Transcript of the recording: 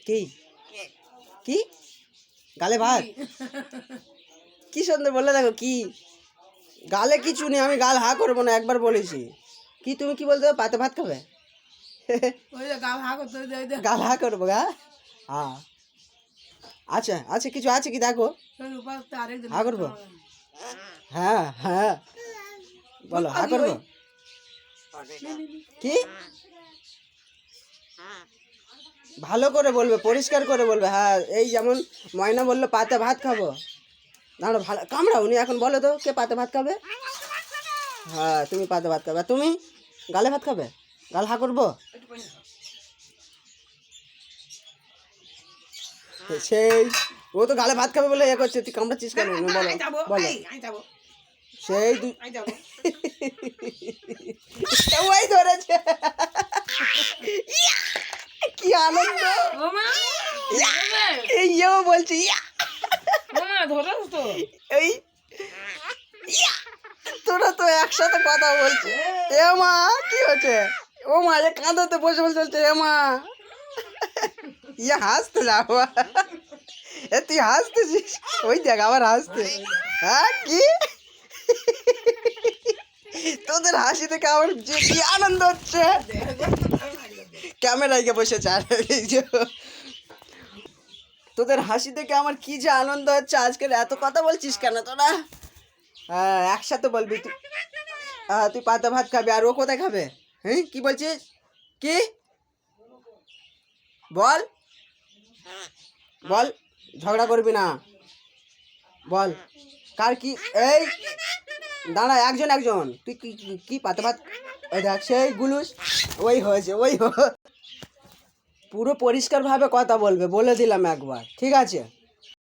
কি কি গালে ভাত? কি সুন্দর বললে, দেখো কি গালে কিছু নেই, আমি গাল হা করবো না, একবার বলেছি। কি তুমি কি বলতে হবে? পাতে ভাত খাবে? গাল হা করবো গা? হ্যাঁ আচ্ছা আচ্ছা, কিছু আছে কি দেখো, হা করবো? হ্যাঁ হ্যাঁ বলো, হা করবো কি? ভালো করে বলবে, পরিষ্কার করে বলবে। হ্যাঁ, এই যেমন ময়না বললো পাতে ভাত খাবো, দাঁড়ো ভালো কামড়াও উনি। এখন বলো তো, কে পাতে ভাত খাবে? হ্যাঁ, তুমি পাতে ভাত খাবে। তুমি গালে ভাত খাবে? গাল হা করবো? সেই ও তো গালে ভাত খাবে বলে এ করছে, তুই কামড়াচ্ছিস কেন? বলো বলো। সেই ওই ধরেছে, কি আনন্দ! এইও বলছি এই তোরা তো একসাথে কথা বলছে। এ মা কি হচ্ছে? ও মা, এ কাঁদাতে বসে বসে চলছে। এ মা, ইয়ে হাসতে যাও। এ তুই হাসতেছিস? ওই দেখ আবার হাসতে। হ্যাঁ কি তোদের হাসি থেকে আমার যে কি আনন্দ হচ্ছে! ক্যামেরায় গিয়ে বসেছে। আর তোদের হাসি থেকে আমার কি যে আনন্দ হচ্ছে! আজকের এত কথা বলছিস কেন তোরা? হ্যাঁ, একসাথে বলবি তুই। হ্যাঁ, তুই পাতা ভাত খাবি, আর ও কোথায় খাবে? হ্যাঁ, কি বলছিস? কি বল বল, ঝগড়া করবি না, বল কার কি? এই দাঁড়া, একজন একজন। তুই কি কি পাতা ভাত? ওই দেখ সেই গুলুস, ওই হয়েছে ওই পুরো পরিষ্কারভাবে কথা বলবে, বলে দিলাম একবার, ঠিক আছে?